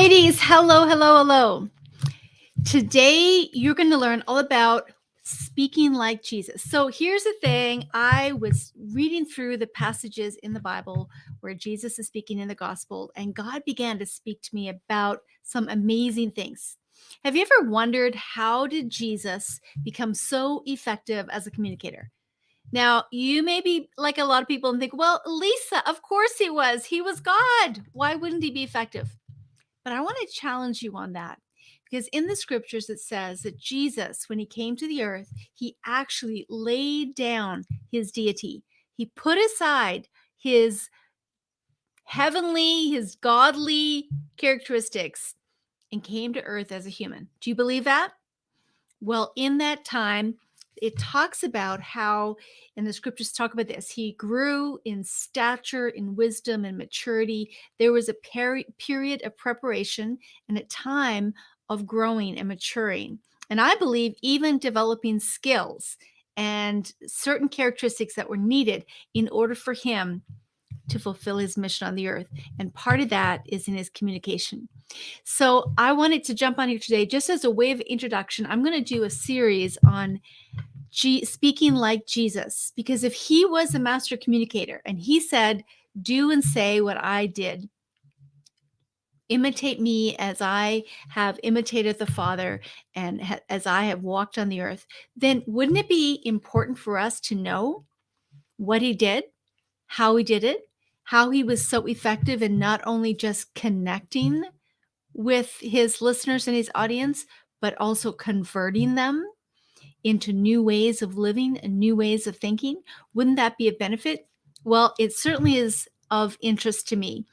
Ladies, hello, hello, hello. Today, you're going to learn all about speaking like Jesus. So, here's the thing, I was reading through the passages in the Bible where Jesus is speaking in the gospel, and God began to speak to me about some amazing things. Have you ever wondered, how did Jesus become so effective as a communicator? Now, you may be like a lot of people and think, well, Lisa, of course he was. He was God. Why wouldn't he be effective? But I want to challenge you on that, because in the scriptures it says that Jesus, when he came to the earth, he actually laid down his deity. He put aside his heavenly, his godly characteristics and came to earth as a human. Do you believe that? Well, in that time, it talks about how, and the scriptures talk about this, he grew in stature, in wisdom, and maturity. There was a period of preparation and a time of growing and maturing. And I believe even developing skills and certain characteristics that were needed in order for him to fulfill his mission on the earth. And part of that is in his communication. So I wanted to jump on here today just as a way of introduction. I'm going to do a series on speaking like Jesus, because if he was a master communicator and he said, do and say what I did, imitate me as I have imitated the Father and as I have walked on the earth, then wouldn't it be important for us to know what he did, how he did it, how he was so effective in not only just connecting with his listeners and his audience, but also converting them into new ways of living and new ways of thinking? Wouldn't that be a benefit? Well, it certainly is of interest to me.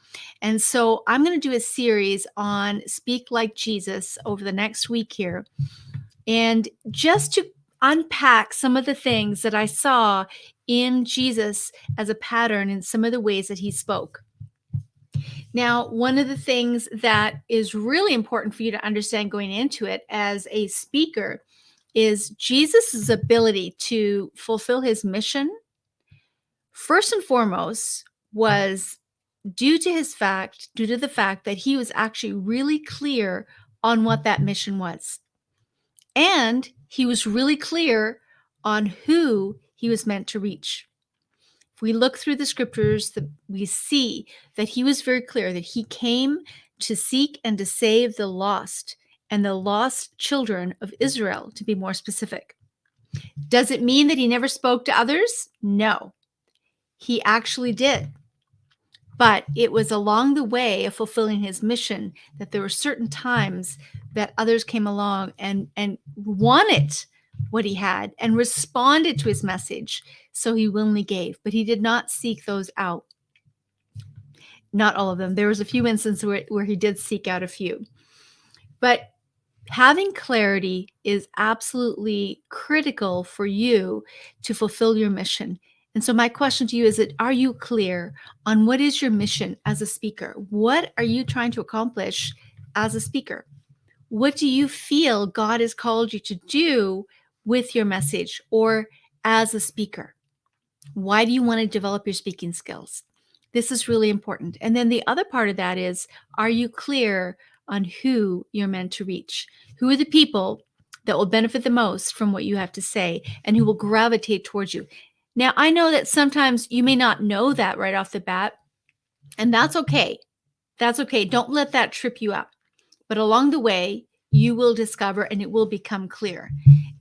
And so I'm going to do a series on Speak Like Jesus over the next week here. And just to unpack some of the things that I saw in Jesus as a pattern in some of the ways that he spoke. Now, one of the things that is really important for you to understand going into it as a speaker is Jesus's ability to fulfill his mission, first and foremost, was due to the fact that he was actually really clear on what that mission was. And he was really clear on who he was meant to reach. If we look through the scriptures, we see that he was very clear that he came to seek and to save the lost, and the lost children of Israel, to be more specific. Does it mean that he never spoke to others? No, he actually did. But it was along the way of fulfilling his mission that there were certain times that others came along and wanted what he had and responded to his message. So he willingly gave, but he did not seek those out. Not all of them. There was a few instances where he did seek out a few. But having clarity is absolutely critical for you to fulfill your mission. And so my question to you is are you clear on what is your mission as a speaker? What are you trying to accomplish as a speaker? What do you feel God has called you to do with your message or as a speaker? Why do you want to develop your speaking skills? This is really important. And then the other part of that is, are you clear on who you're meant to reach? Who are the people that will benefit the most from what you have to say and who will gravitate towards you? Now, I know that sometimes you may not know that right off the bat, and that's okay. That's okay. Don't let that trip you up. But along the way, you will discover and it will become clear.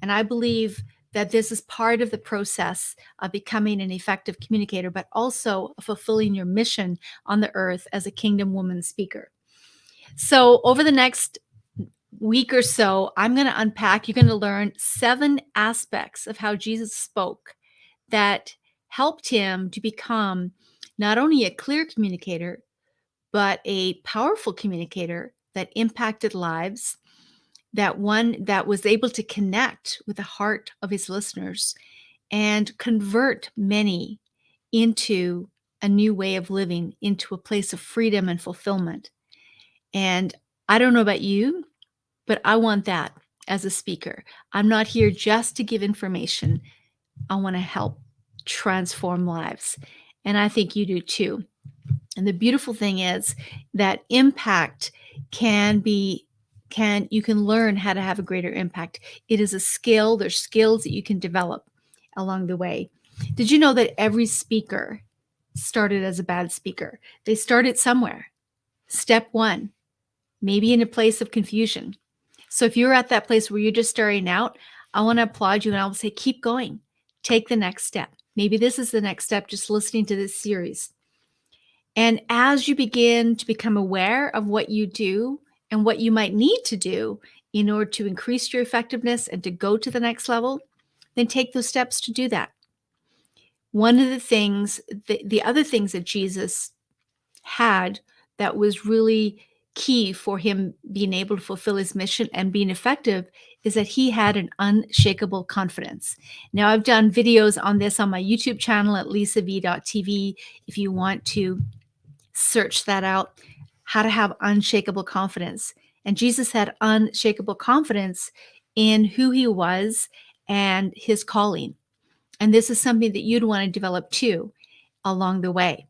And I believe that this is part of the process of becoming an effective communicator, but also fulfilling your mission on the earth as a kingdom woman speaker. So over the next week or so, I'm going to unpack, you're going to learn 7 aspects of how Jesus spoke that helped him to become not only a clear communicator, but a powerful communicator that impacted lives, that one that was able to connect with the heart of his listeners and convert many into a new way of living, into a place of freedom and fulfillment. And I don't know about you, but I want that as a speaker. I'm not here just to give information. I want to help transform lives. And I think you do too. And the beautiful thing is that impact can be can you can learn how to have a greater impact. It is a skill. There's skills that you can develop along the way. Did you know that every speaker started as a bad speaker? They started somewhere. Step one, maybe in a place of confusion. So if you're at that place where you're just starting out, I want to applaud you and I'll say, keep going. Take the next step. Maybe this is the next step, just listening to this series. And as you begin to become aware of what you do and what you might need to do in order to increase your effectiveness and to go to the next level, then take those steps to do that. One of the things, the other things that Jesus had that was really key for him being able to fulfill his mission and being effective is that he had an unshakable confidence. Now, I've done videos on this on my YouTube channel at lisav.tv. If you want to search that out, how to have unshakable confidence. And Jesus had unshakable confidence in who he was and his calling. And this is something that you'd want to develop too along the way.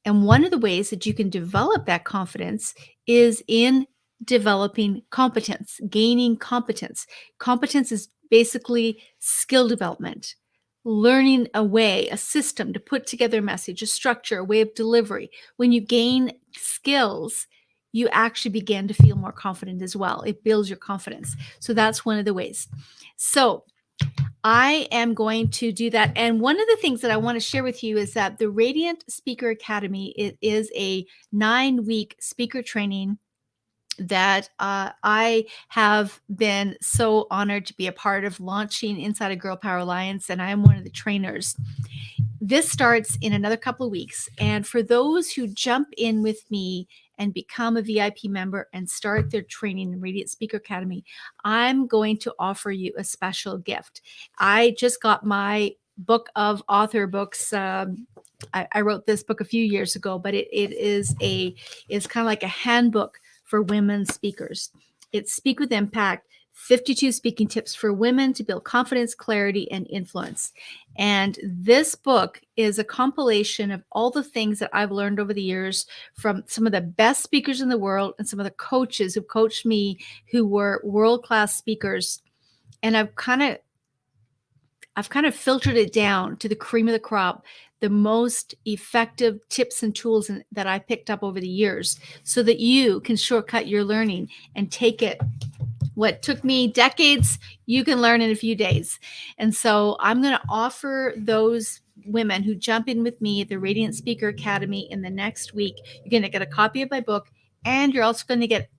And one of the ways that you can develop that confidence is in developing competence, gaining competence. Competence is basically skill development, learning a way, a system to put together a message, a structure, a way of delivery. When you gain skills, you actually begin to feel more confident as well. It builds your confidence. So that's one of the ways. So I am going to do that. And one of the things that I want to share with you is that the Radiant Speaker Academy, it is a 9-week speaker training that I have been so honored to be a part of launching inside of Girl Power Alliance, and I am one of the trainers. This starts in another couple of weeks. And for those who jump in with me and become a VIP member and start their training in Radiant Speaker Academy, I'm going to offer you a special gift. I just got my book of author books. I wrote this book a few years ago, but it's kind of like a handbook for women speakers. It's Speak with Impact, 52 speaking tips for women to build confidence, clarity, and influence. And this book is a compilation of all the things that I've learned over the years from some of the best speakers in the world and some of the coaches who coached me who were world-class speakers. And I've kind of filtered it down to the cream of the crop, the most effective tips and tools that I picked up over the years so that you can shortcut your learning and take it. What took me decades, you can learn in a few days. And so I'm going to offer those women who jump in with me at the Radiant Speaker Academy in the next week. You're going to get a copy of my book, and you're also going to get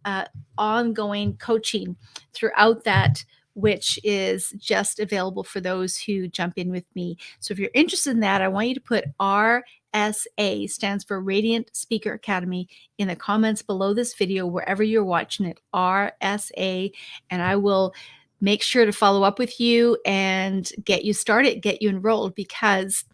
ongoing coaching throughout that, which is just available for those who jump in with me. So if you're interested in that, I want you to put RSA, stands for Radiant Speaker Academy, in the comments below this video, wherever you're watching it, RSA, and I will make sure to follow up with you and get you started, get you enrolled, because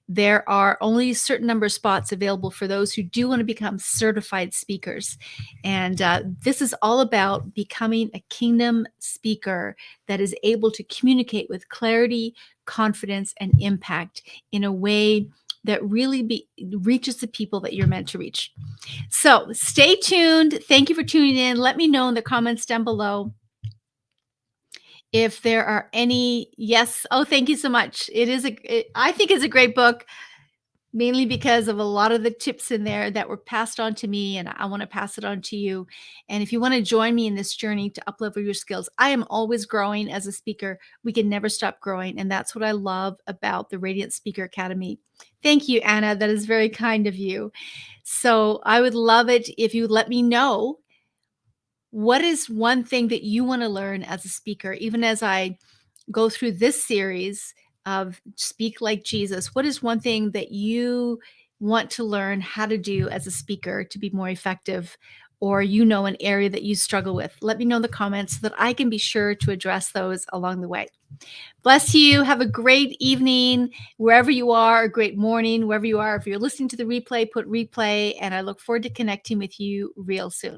there are only a certain number of spots available for those who do want to become certified speakers. And this is all about becoming a kingdom speaker that is able to communicate with clarity, confidence, and impact in a way that really reaches the people that you're meant to reach. So stay tuned. Thank you for tuning in. Let me know in the comments down below if there are any. Yes. Oh, thank you so much. I think it's a great book, mainly because of a lot of the tips in there that were passed on to me, and I want to pass it on to you. And if you want to join me in this journey to uplevel your skills, I am always growing as a speaker. We can never stop growing. And that's what I love about the Radiant Speaker Academy. Thank you, Anna. That is very kind of you. So I would love it if you would let me know, what is one thing that you want to learn as a speaker, even as I go through this series of Speak Like Jesus? What is one thing that you want to learn how to do as a speaker to be more effective, or an area that you struggle with? Let me know in the comments so that I can be sure to address those along the way. Bless you. Have a great evening wherever you are, a great morning wherever you are. If you're listening to the replay, put replay, and I look forward to connecting with you real soon.